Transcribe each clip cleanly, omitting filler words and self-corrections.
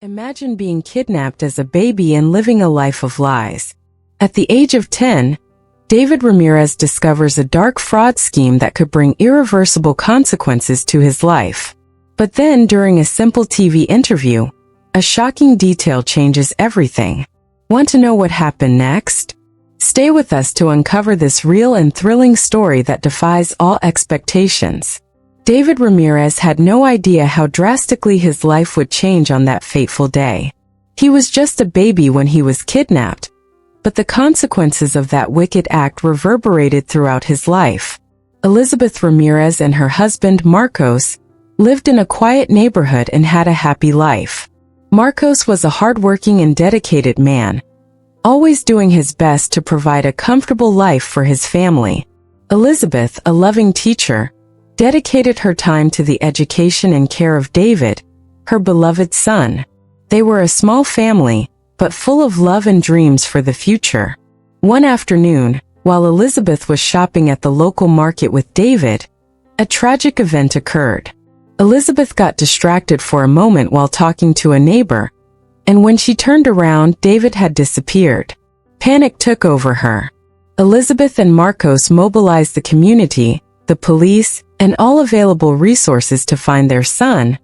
Imagine being kidnapped as a baby and living a life of lies. At the age of 10, David Ramirez discovers a dark fraud scheme that could bring irreversible consequences to his life. But then, during a simple TV interview, a shocking detail changes everything. Want to know what happened next? Stay with us to uncover this real and thrilling story that defies all expectations. David Ramirez had no idea how drastically his life would change on that fateful day. He was just a baby when he was kidnapped, but the consequences of that wicked act reverberated throughout his life. Elizabeth Ramirez and her husband Marcos lived in a quiet neighborhood and had a happy life. Marcos was a hardworking and dedicated man, always doing his best to provide a comfortable life for his family. Elizabeth, a loving teacher, dedicated her time to the education and care of David, her beloved son. They were a small family, but full of love and dreams for the future. One afternoon, while Elizabeth was shopping at the local market with David, a tragic event occurred. Elizabeth got distracted for a moment while talking to a neighbor, and when she turned around, David had disappeared. Panic took over her. Elizabeth and Marcos mobilized the community, the police, and all available resources to find their son,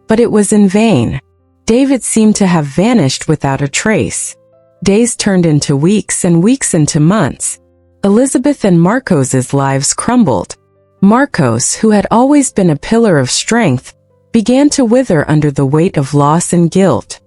but it was in vain. David seemed to have vanished without a trace. Days turned into weeks and weeks into months. Elizabeth and Marcos's lives crumbled. Marcos, who had always been a pillar of strength, began to wither under the weight of loss and guilt.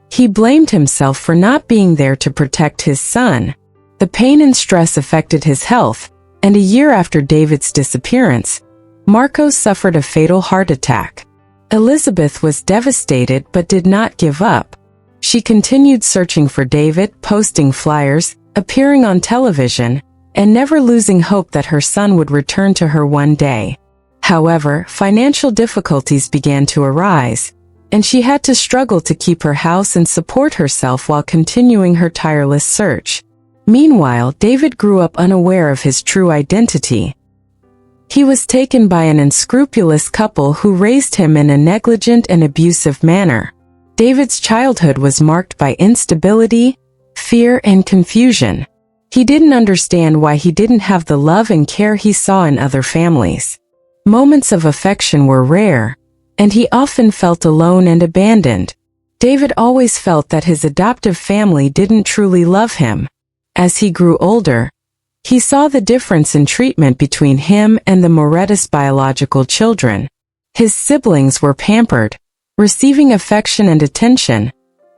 He blamed himself for not being there to protect his son. The pain and stress affected his health, and a year after David's disappearance, Marcos suffered a fatal heart attack. Elizabeth was devastated but did not give up. She continued searching for David, posting flyers, appearing on television, and never losing hope that her son would return to her one day. However, financial difficulties began to arise, and she had to struggle to keep her house and support herself while continuing her tireless search. Meanwhile, David grew up unaware of his true identity. He was taken by an unscrupulous couple who raised him in a negligent and abusive manner. David's childhood was marked by instability, fear, and confusion. He didn't understand why he didn't have the love and care he saw in other families. Moments of affection were rare, and he often felt alone and abandoned. David always felt that his adoptive family didn't truly love him. As he grew older, he saw the difference in treatment between him and the Moretus biological children. His siblings were pampered, receiving affection and attention,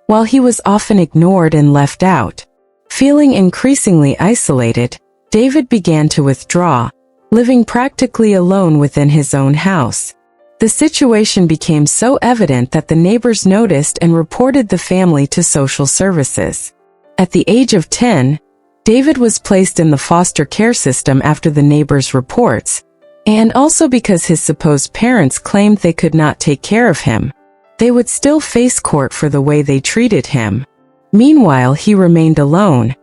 while he was often ignored and left out. Feeling increasingly isolated, David began to withdraw, living practically alone within his own house. The situation became so evident that the neighbors noticed and reported the family to social services. At the age of 10, David was placed in the foster care system after the neighbors' reports, and also because his supposed parents claimed they could not take care of him. They would still face court for the way they treated him. Meanwhile, he remained alone,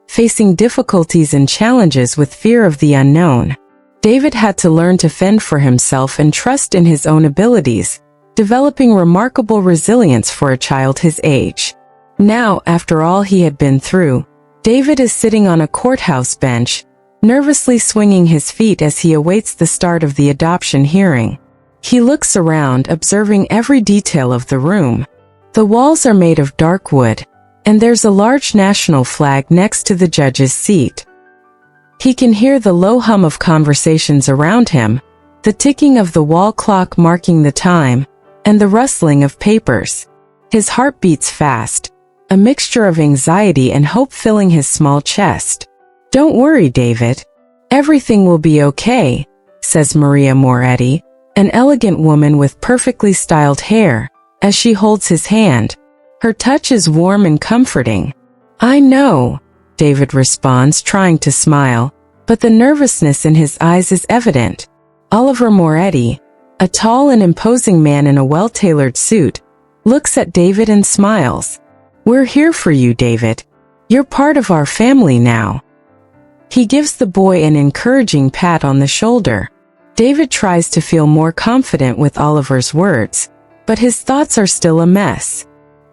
facing difficulties and challenges with fear of the unknown. David had to learn to fend for himself and trust in his own abilities, developing remarkable resilience for a child his age. Now, after all he had been through, David is sitting on a courthouse bench, nervously swinging his feet as he awaits the start of the adoption hearing. He looks around, observing every detail of the room. The walls are made of dark wood, and there's a large national flag next to the judge's seat. He can hear the low hum of conversations around him, the ticking of the wall clock marking the time, and the rustling of papers. His heart beats fast, a mixture of anxiety and hope filling his small chest. "Don't worry, David. Everything will be okay," says Maria Moretti, an elegant woman with perfectly styled hair, as she holds his hand. Her touch is warm and comforting. "I know," David responds, trying to smile, but the nervousness in his eyes is evident. Oliver Moretti, a tall and imposing man in a well-tailored suit, looks at David and smiles. "We're here for you, David. You're part of our family now." He gives the boy an encouraging pat on the shoulder. David tries to feel more confident with Oliver's words, but his thoughts are still a mess.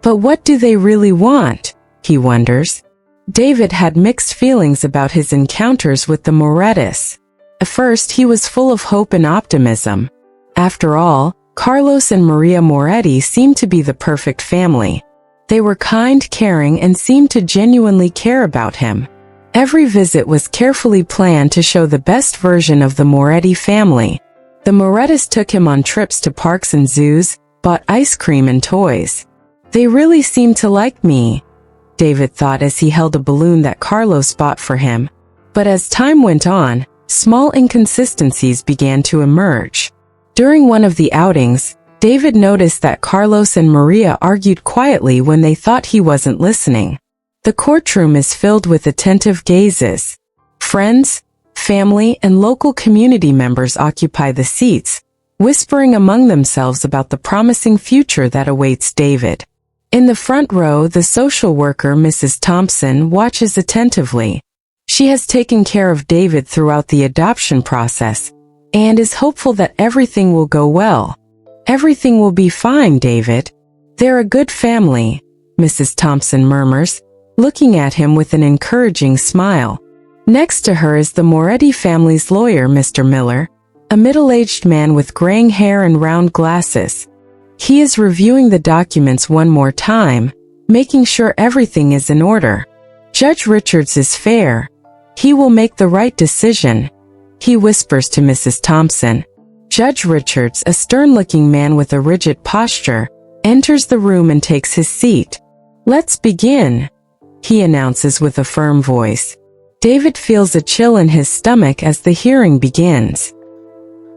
But what do they really want? He wonders. David had mixed feelings about his encounters with the Morettis. At first, he was full of hope and optimism. After all, Carlos and Maria Moretti seemed to be the perfect family. They were kind, caring, and seemed to genuinely care about him. Every visit was carefully planned to show the best version of the Moretti family. The Morettis took him on trips to parks and zoos, bought ice cream and toys. They really seemed to like me, David thought as he held a balloon that Carlos bought for him. But as time went on, small inconsistencies began to emerge. During one of the outings, David noticed that Carlos and Maria argued quietly when they thought he wasn't listening. The courtroom is filled with attentive gazes. Friends, family, and local community members occupy the seats, whispering among themselves about the promising future that awaits David. In the front row, the social worker, Mrs. Thompson, watches attentively. She has taken care of David throughout the adoption process and is hopeful that everything will go well. Everything will be fine, David. They're a good family, Mrs. Thompson murmurs, looking at him with an encouraging smile. Next to her is the Moretti family's lawyer, Mr. Miller, a middle-aged man with graying hair and round glasses. He is reviewing the documents one more time, making sure everything is in order. Judge Richards is fair. He will make the right decision, he whispers to Mrs. Thompson. Judge Richards, a stern-looking man with a rigid posture, enters the room and takes his seat. Let's begin, he announces with a firm voice. David feels a chill in his stomach as the hearing begins.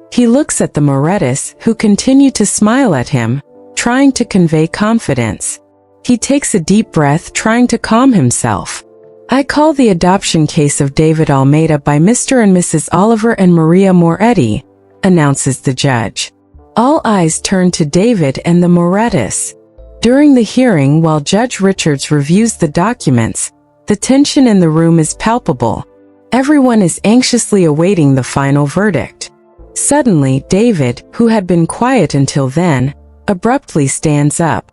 He looks at the Morettis, who continue to smile at him, trying to convey confidence. He takes a deep breath, trying to calm himself. I call the adoption case of David Almeida by Mr. and Mrs. Oliver and Maria Moretti, announces the judge. All eyes turn to David and the Morettis. During the hearing, while Judge Richards reviews the documents, the tension in the room is palpable. Everyone is anxiously awaiting the final verdict. Suddenly, David, who had been quiet until then, abruptly stands up.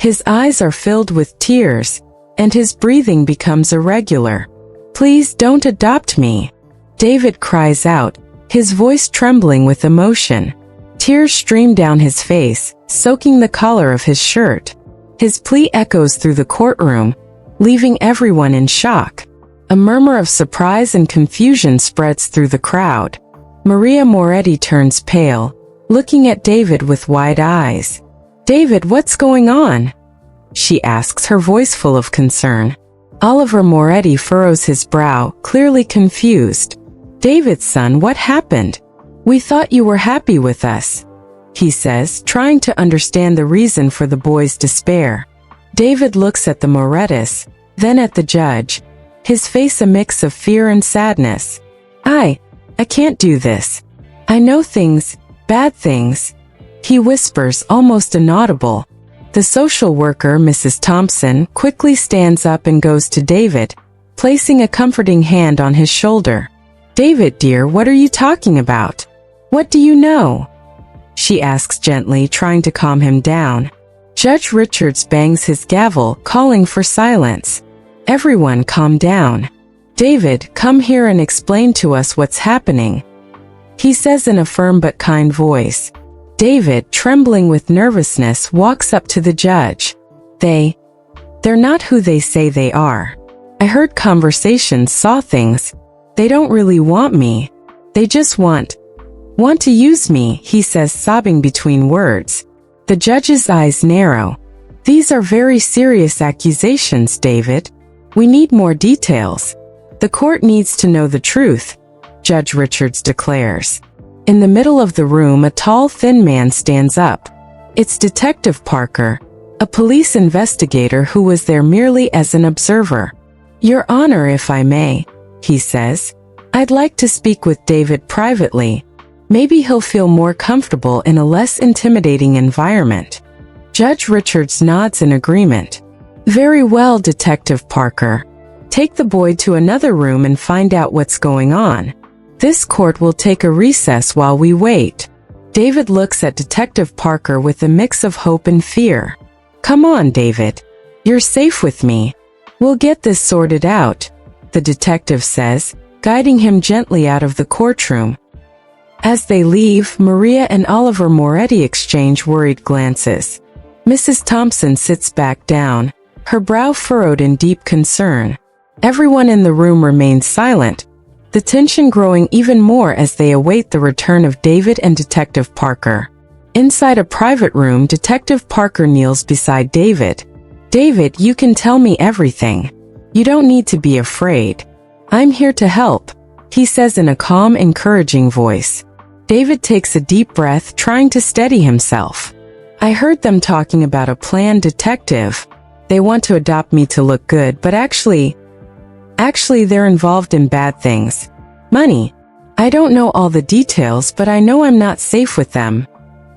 His eyes are filled with tears, and his breathing becomes irregular. Please don't adopt me, David cries out, his voice trembling with emotion. Tears stream down his face, soaking the collar of his shirt. His plea echoes through the courtroom, leaving everyone in shock. A murmur of surprise and confusion spreads through the crowd. Maria Moretti turns pale, looking at David with wide eyes. David, what's going on? She asks, her voice full of concern. Oliver Moretti furrows his brow, clearly confused. David, son, what happened? We thought you were happy with us, he says, trying to understand the reason for the boy's despair. David looks at the Morettis, then at the judge, his face a mix of fear and sadness. I can't do this. I know things, bad things, he whispers, almost inaudible. The social worker, Mrs. Thompson, quickly stands up and goes to David, placing a comforting hand on his shoulder. David, dear, what are you talking about? What do you know? She asks gently, trying to calm him down. Judge Richards bangs his gavel, calling for silence. Everyone calm down. David, come here and explain to us what's happening, he says in a firm but kind voice. David, trembling with nervousness, walks up to the judge. They're not who they say they are. I heard conversations, saw things. They don't really want me. They just want to use me, he says, sobbing between words. The judge's eyes narrow. These are very serious accusations, David. We need more details. The court needs to know the truth, Judge Richards declares. In the middle of the room, a tall, thin man stands up. It's Detective Parker, a police investigator who was there merely as an observer. Your Honor, if I may, he says. I'd like to speak with David privately. Maybe he'll feel more comfortable in a less intimidating environment. Judge Richards nods in agreement. Very well, Detective Parker. Take the boy to another room and find out what's going on. This court will take a recess while we wait. David looks at Detective Parker with a mix of hope and fear. Come on, David. You're safe with me. We'll get this sorted out, the detective says, guiding him gently out of the courtroom. As they leave, Maria and Oliver Moretti exchange worried glances. Mrs. Thompson sits back down, her brow furrowed in deep concern. Everyone in the room remains silent, the tension growing even more as they await the return of David and Detective Parker. Inside a private room, Detective Parker kneels beside David. David, you can tell me everything. You don't need to be afraid. I'm here to help, he says in a calm, encouraging voice. David takes a deep breath, trying to steady himself. I heard them talking about a plan, Detective. They want to adopt me to look good, but actually they're involved in bad things. Money. I don't know all the details, but I know I'm not safe with them,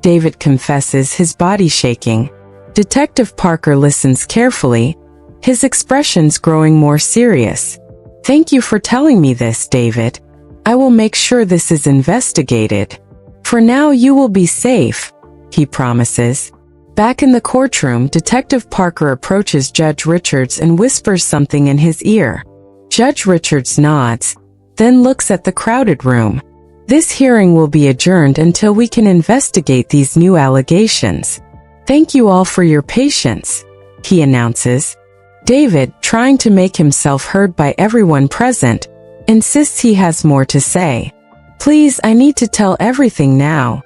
David confesses, his body shaking. Detective Parker listens carefully, his expressions growing more serious. Thank you for telling me this, David. I will make sure this is investigated. For now, you will be safe, he promises. Back in the courtroom, Detective Parker approaches Judge Richards and whispers something in his ear. Judge Richards nods, then looks at the crowded room. This hearing will be adjourned until we can investigate these new allegations. Thank you all for your patience, he announces. David, trying to make himself heard by everyone present, insists he has more to say. Please, I need to tell everything now,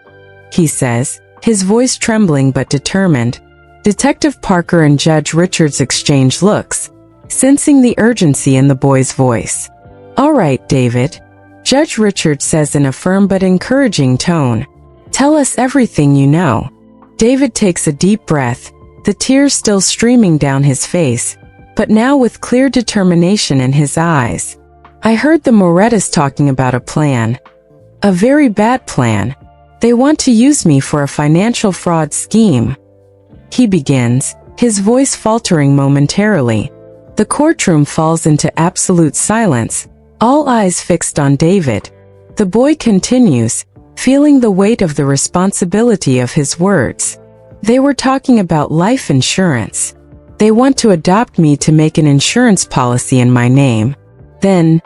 he says, his voice trembling but determined. Detective Parker and Judge Richards exchange looks, sensing the urgency in the boy's voice. All right, David, Judge Richards says in a firm but encouraging tone. Tell us everything you know. David takes a deep breath, the tears still streaming down his face, but now with clear determination in his eyes. I heard the Morettis talking about a plan. A very bad plan. They want to use me for a financial fraud scheme. He begins, his voice faltering momentarily. The courtroom falls into absolute silence, all eyes fixed on David. The boy continues, feeling the weight of the responsibility of his words. They were talking about life insurance. They want to adopt me to make an insurance policy in my name. Then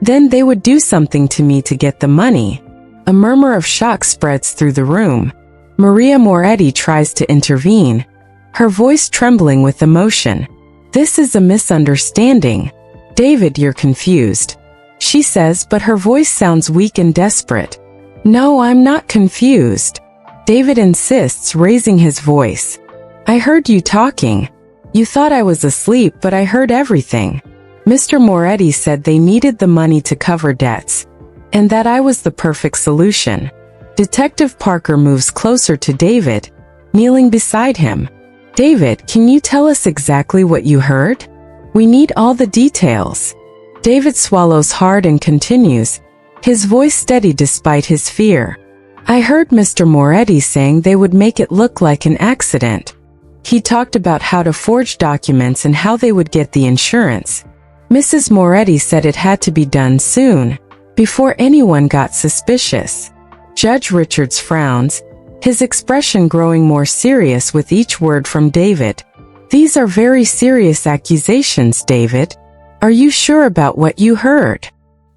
they would do something to me to get the money. A murmur of shock spreads through the room. Maria Moretti tries to intervene, her voice trembling with emotion. This is a misunderstanding. David, you're confused, she says, but her voice sounds weak and desperate. No, I'm not confused, David insists, raising his voice. I heard you talking. You thought I was asleep, but I heard everything. Mr. Moretti said they needed the money to cover debts, and that I was the perfect solution. Detective Parker moves closer to David, kneeling beside him. David, can you tell us exactly what you heard? We need all the details. David swallows hard and continues, his voice steady despite his fear. I heard Mr. Moretti saying they would make it look like an accident. He talked about how to forge documents and how they would get the insurance. Mrs. Moretti said it had to be done soon, before anyone got suspicious. Judge Richards frowns, his expression growing more serious with each word from David. These are very serious accusations, David. Are you sure about what you heard?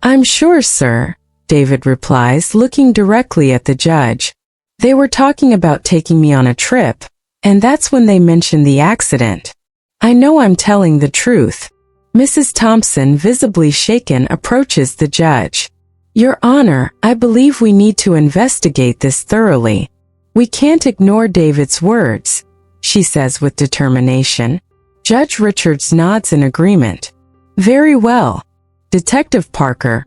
I'm sure, sir, David replies, looking directly at the judge. They were talking about taking me on a trip, and that's when they mentioned the accident. I know I'm telling the truth. Mrs. Thompson, visibly shaken, approaches the judge. Your Honor, I believe we need to investigate this thoroughly. We can't ignore David's words, she says with determination. Judge Richards nods in agreement. Very well. Detective Parker,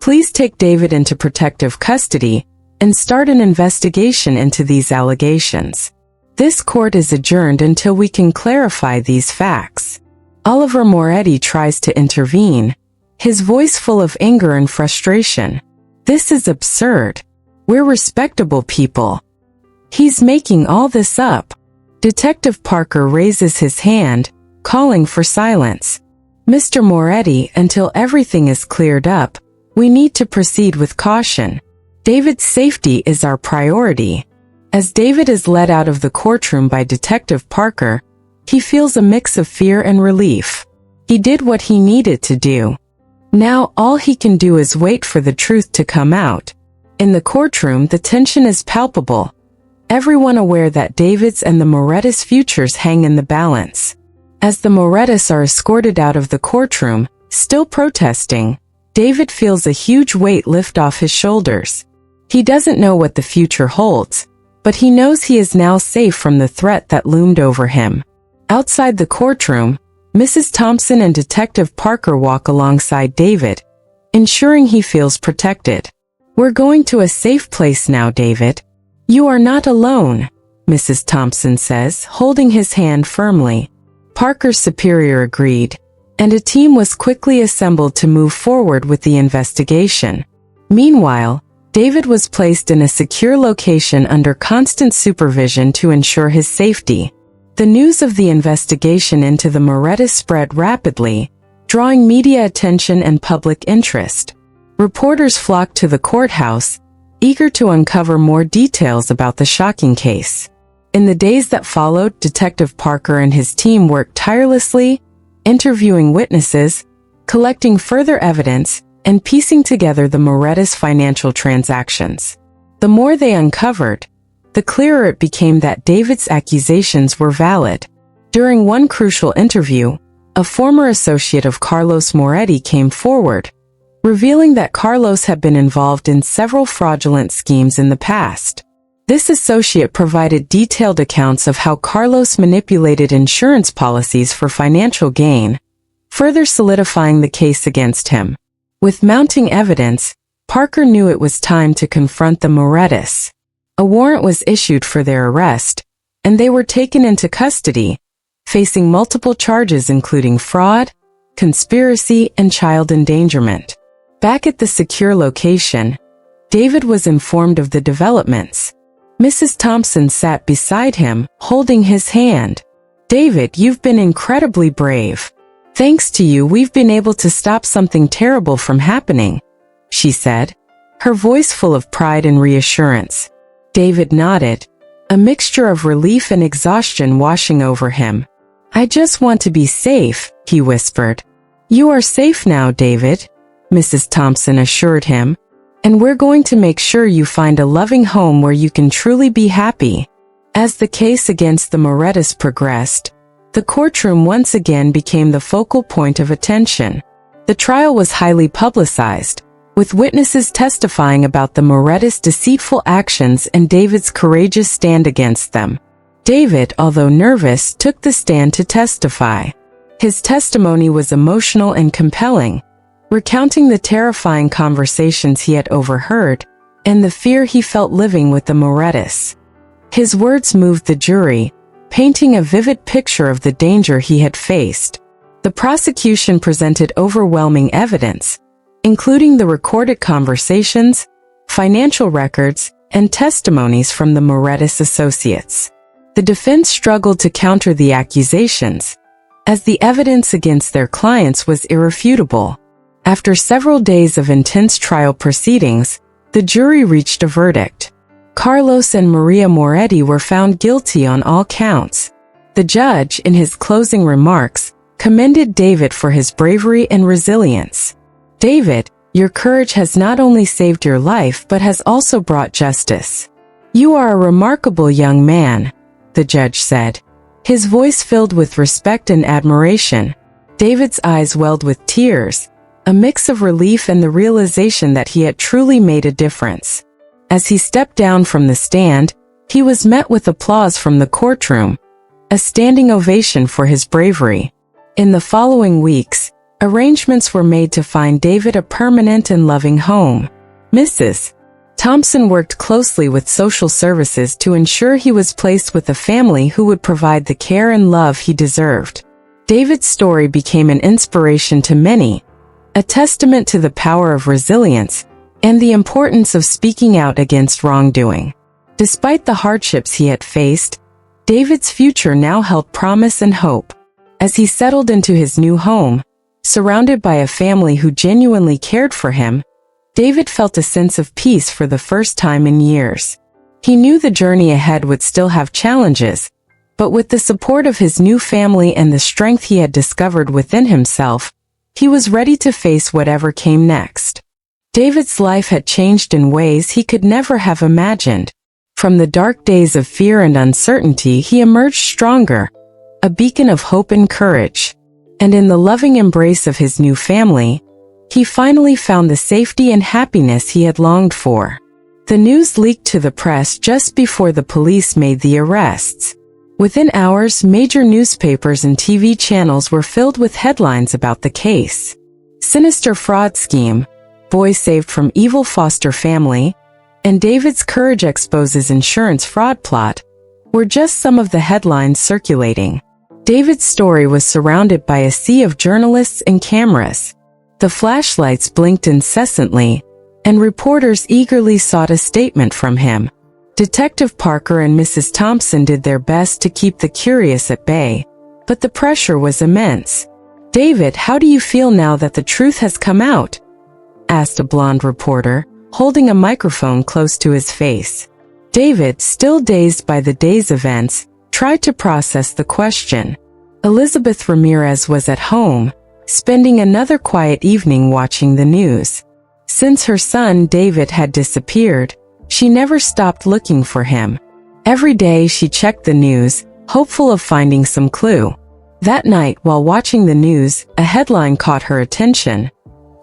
please take David into protective custody and start an investigation into these allegations. This court is adjourned until we can clarify these facts. Oliver Moretti tries to intervene, his voice full of anger and frustration. This is absurd. We're respectable people. He's making all this up. Detective Parker raises his hand, calling for silence. Mr. Moretti, until everything is cleared up, we need to proceed with caution. David's safety is our priority. As David is led out of the courtroom by Detective Parker, He feels a mix of fear and relief. He did what he needed to do. Now all he can do is wait for the truth to come out. In the courtroom, the tension is palpable. Everyone aware that David's and the Morettus futures hang in the balance. As the Morettus are escorted out of the courtroom, still protesting, David feels a huge weight lift off his shoulders. He doesn't know what the future holds, but he knows he is now safe from the threat that loomed over him. Outside the courtroom, Mrs. Thompson and Detective Parker walk alongside David, ensuring he feels protected. "We're going to a safe place now, David. You are not alone," Mrs. Thompson says, holding his hand firmly. Parker's superior agreed, and a team was quickly assembled to move forward with the investigation. Meanwhile, David was placed in a secure location under constant supervision to ensure his safety. The news of the investigation into the Morettus spread rapidly, drawing media attention and public interest. Reporters flocked to the courthouse, eager to uncover more details about the shocking case. In the days that followed, Detective Parker and his team worked tirelessly, interviewing witnesses, collecting further evidence, and piecing together the Morettus financial transactions. The more they uncovered, the clearer it became that David's accusations were valid. During one crucial interview, a former associate of Carlos Moretti came forward, revealing that Carlos had been involved in several fraudulent schemes in the past. This associate provided detailed accounts of how Carlos manipulated insurance policies for financial gain, further solidifying the case against him. With mounting evidence, Parker knew it was time to confront the Morettus. A warrant was issued for their arrest, and they were taken into custody, facing multiple charges including fraud, conspiracy, and child endangerment. Back at the secure location, David was informed of the developments. Mrs. Thompson sat beside him, holding his hand. "David, you've been incredibly brave. Thanks to you, we've been able to stop something terrible from happening," she said, her voice full of pride and reassurance. David nodded, a mixture of relief and exhaustion washing over him. "I just want to be safe," he whispered. "You are safe now, David," Mrs. Thompson assured him, "and we're going to make sure you find a loving home where you can truly be happy." As the case against the Morettus progressed, the courtroom once again became the focal point of attention. The trial was highly publicized, with witnesses testifying about the Morettus' deceitful actions and David's courageous stand against them. David, although nervous, took the stand to testify. His testimony was emotional and compelling, recounting the terrifying conversations he had overheard and the fear he felt living with the Morettus. His words moved the jury, painting a vivid picture of the danger he had faced. The prosecution presented overwhelming evidence, including the recorded conversations, financial records, and testimonies from the Morettus associates. The defense struggled to counter the accusations, as the evidence against their clients was irrefutable. After several days of intense trial proceedings, the jury reached a verdict. Carlos and Maria Moretti were found guilty on all counts. The judge, in his closing remarks, commended David for his bravery and resilience. "David, your courage has not only saved your life but has also brought justice. You are a remarkable young man," the judge said, his voice filled with respect and admiration. David's eyes welled with tears, a mix of relief and the realization that he had truly made a difference. As he stepped down from the stand, he was met with applause from the courtroom, a standing ovation for his bravery. In the following weeks, arrangements were made to find David a permanent and loving home. Mrs. Thompson worked closely with social services to ensure he was placed with a family who would provide the care and love he deserved. David's story became an inspiration to many, a testament to the power of resilience and the importance of speaking out against wrongdoing. Despite the hardships he had faced, David's future now held promise and hope. As he settled into his new home, surrounded by a family who genuinely cared for him, David felt a sense of peace for the first time in years. He knew the journey ahead would still have challenges, But with the support of his new family and the strength he had discovered within himself, he was ready to face whatever came next. David's life had changed in ways he could never have imagined. From the dark days of fear and uncertainty, he emerged stronger, a beacon of hope and courage. And in the loving embrace of his new family, he finally found the safety and happiness he had longed for. The news leaked to the press just before the police made the arrests. Within hours, major newspapers and TV channels were filled with headlines about the case. Sinister fraud scheme, boy saved from evil foster family, and David's courage exposes insurance fraud plot were just some of the headlines circulating. David's story was surrounded by a sea of journalists and cameras. The flashlights blinked incessantly, and reporters eagerly sought a statement from him. Detective Parker and Mrs. Thompson did their best to keep the curious at bay, but the pressure was immense. "David, how do you feel now that the truth has come out?" asked a blonde reporter, holding a microphone close to his face. David, still dazed by the day's events, tried to process the question. Elizabeth Ramirez was at home, spending another quiet evening watching the news. Since her son David had disappeared, she never stopped looking for him. Every day she checked the news, hopeful of finding some clue. That night, while watching the news, a headline caught her attention.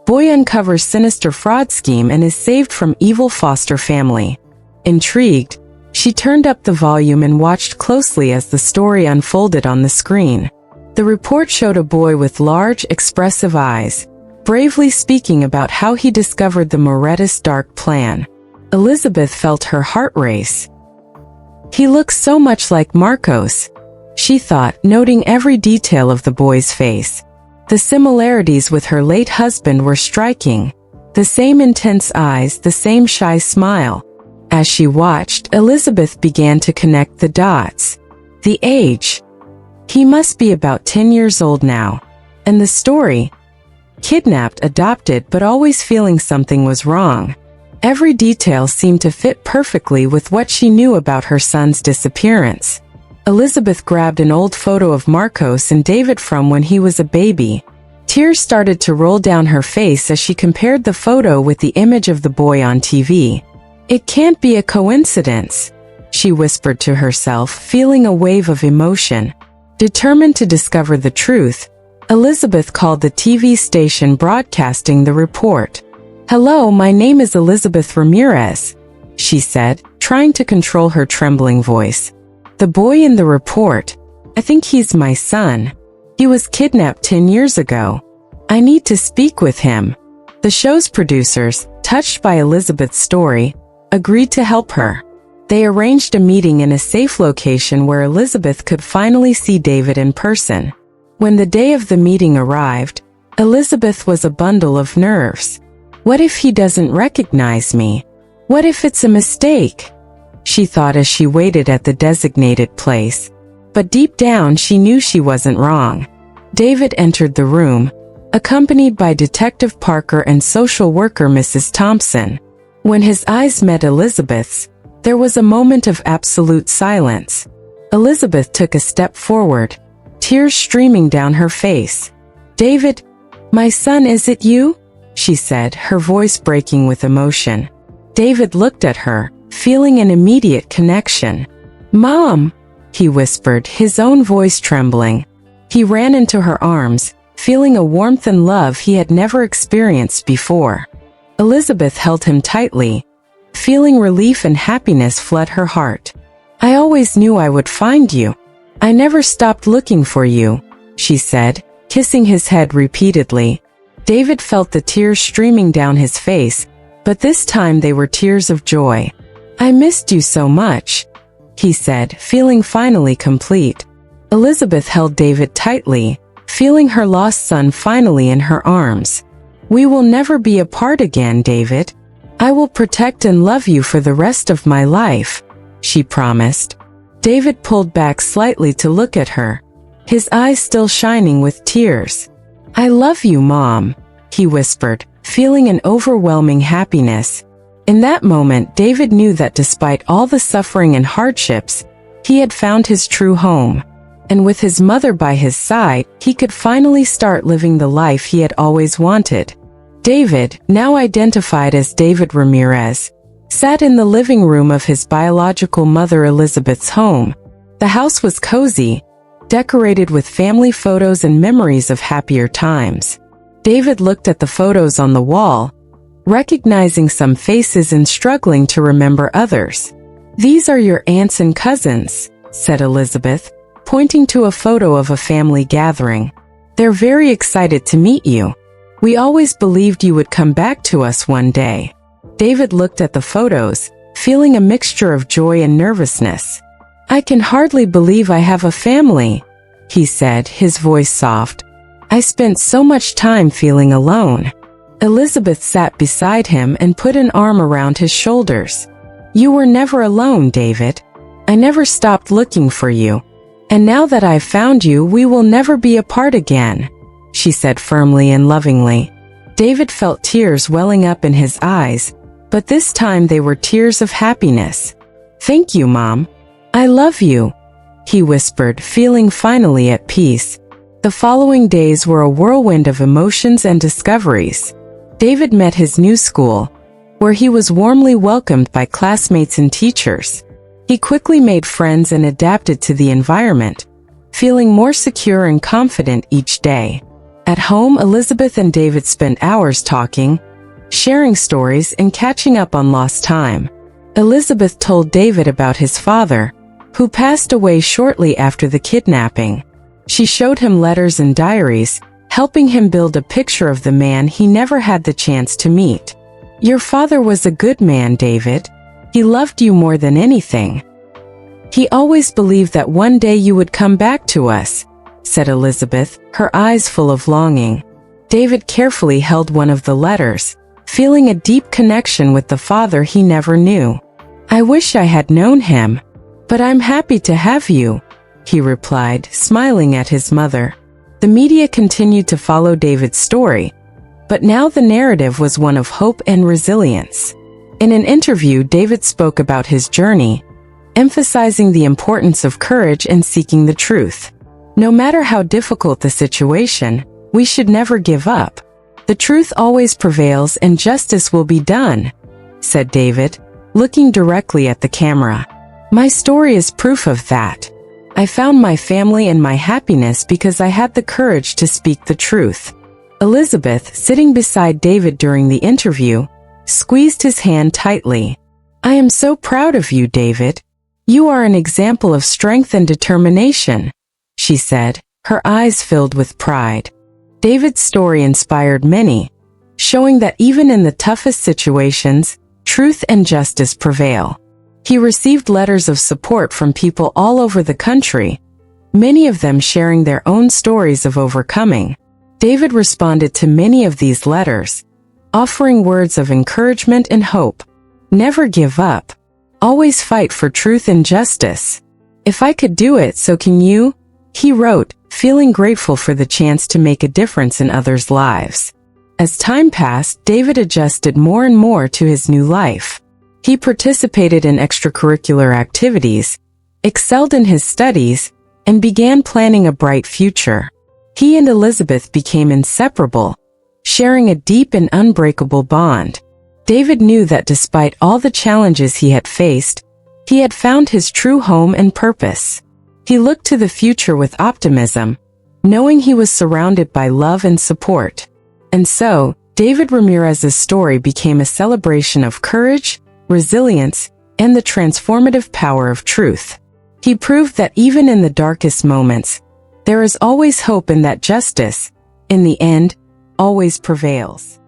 "Boy uncovers sinister fraud scheme and is saved from evil foster family." Intrigued, she turned up the volume and watched closely as the story unfolded on the screen. The report showed a boy with large, expressive eyes, bravely speaking about how he discovered the Moretta's dark plan. Elizabeth felt her heart race. "He looks so much like Marcos," she thought, noting every detail of the boy's face. The similarities with her late husband were striking. The same intense eyes, the same shy smile. As she watched, Elizabeth began to connect the dots. The age. He must be about 10 years old now. And the story. Kidnapped, adopted, but always feeling something was wrong. Every detail seemed to fit perfectly with what she knew about her son's disappearance. Elizabeth grabbed an old photo of Marcos and David from when he was a baby. Tears started to roll down her face as she compared the photo with the image of the boy on TV. "It can't be a coincidence," she whispered to herself, feeling a wave of emotion. Determined to discover the truth, Elizabeth called the TV station broadcasting the report. "Hello, my name is Elizabeth Ramirez," she said, trying to control her trembling voice. "The boy in the report, I think he's my son. He was kidnapped 10 years ago. I need to speak with him." The show's producers, touched by Elizabeth's story, agreed to help her. They arranged a meeting in a safe location where Elizabeth could finally see David in person. When the day of the meeting arrived, Elizabeth was a bundle of nerves. "What if he doesn't recognize me? What if it's a mistake?" she thought as she waited at the designated place. But deep down she knew she wasn't wrong. David entered the room, accompanied by Detective Parker and social worker Mrs. Thompson. When his eyes met Elizabeth's, there was a moment of absolute silence. Elizabeth took a step forward, tears streaming down her face. "David, my son, is it you?" she said, her voice breaking with emotion. David looked at her, feeling an immediate connection. "Mom," he whispered, his own voice trembling. He ran into her arms, feeling a warmth and love he had never experienced before. Elizabeth held him tightly, feeling relief and happiness flood her heart. "I always knew I would find you. I never stopped looking for you," she said, kissing his head repeatedly. David felt the tears streaming down his face, but this time they were tears of joy. "I missed you so much," he said, feeling finally complete. Elizabeth held David tightly, feeling her lost son finally in her arms. "We will never be apart again, David. I will protect and love you for the rest of my life," she promised. David pulled back slightly to look at her, his eyes still shining with tears. "I love you, Mom," he whispered, feeling an overwhelming happiness. In that moment, David knew that despite all the suffering and hardships, He had found his true home. And with his mother by his side, he could finally start living the life he had always wanted. David, now identified as David Ramirez, sat in the living room of his biological mother Elizabeth's home. The house was cozy, decorated with family photos and memories of happier times. David looked at the photos on the wall, recognizing some faces and struggling to remember others. "These are your aunts and cousins," said Elizabeth, pointing to a photo of a family gathering. "They're very excited to meet you. We always believed you would come back to us one day." David looked at the photos, feeling a mixture of joy and nervousness. "I can hardly believe I have a family," he said, his voice soft. "I spent so much time feeling alone." Elizabeth sat beside him and put an arm around his shoulders. "You were never alone, David. I never stopped looking for you. And now that I've found you, we will never be apart again," she said firmly and lovingly. David felt tears welling up in his eyes, but this time they were tears of happiness. "Thank you, Mom. I love you," he whispered, feeling finally at peace. The following days were a whirlwind of emotions and discoveries. David met his new school, where he was warmly welcomed by classmates and teachers. He quickly made friends and adapted to the environment, feeling more secure and confident each day. At home, Elizabeth and David spent hours talking, sharing stories and catching up on lost time. Elizabeth told David about his father, who passed away shortly after the kidnapping. She showed him letters and diaries, helping him build a picture of the man he never had the chance to meet. "Your father was a good man, David. He loved you more than anything. He always believed that one day you would come back to us," said Elizabeth, her eyes full of longing. David carefully held one of the letters, feeling a deep connection with the father he never knew. "I wish I had known him, but I'm happy to have you," he replied, smiling at his mother. The media continued to follow David's story, but now the narrative was one of hope and resilience. In an interview, David spoke about his journey, emphasizing the importance of courage and seeking the truth. "No matter how difficult the situation, we should never give up. The truth always prevails and justice will be done," said David, looking directly at the camera. "My story is proof of that. I found my family and my happiness because I had the courage to speak the truth." Elizabeth, sitting beside David during the interview, squeezed his hand tightly. "I am so proud of you, David. You are an example of strength and determination," she said, her eyes filled with pride. David's story inspired many, showing that even in the toughest situations, truth and justice prevail. He received letters of support from people all over the country, many of them sharing their own stories of overcoming. David responded to many of these letters, offering words of encouragement and hope. "Never give up. Always fight for truth and justice. If I could do it, so can you," he wrote, feeling grateful for the chance to make a difference in others' lives. As time passed, David adjusted more and more to his new life. He participated in extracurricular activities, excelled in his studies, and began planning a bright future. He and Elizabeth became inseparable, sharing a deep and unbreakable bond. David knew that despite all the challenges he had faced, he had found his true home and purpose. He looked to the future with optimism, knowing he was surrounded by love and support. And so, David Ramirez's story became a celebration of courage, resilience, and the transformative power of truth. He proved that even in the darkest moments, there is always hope and that justice, in the end, always prevails.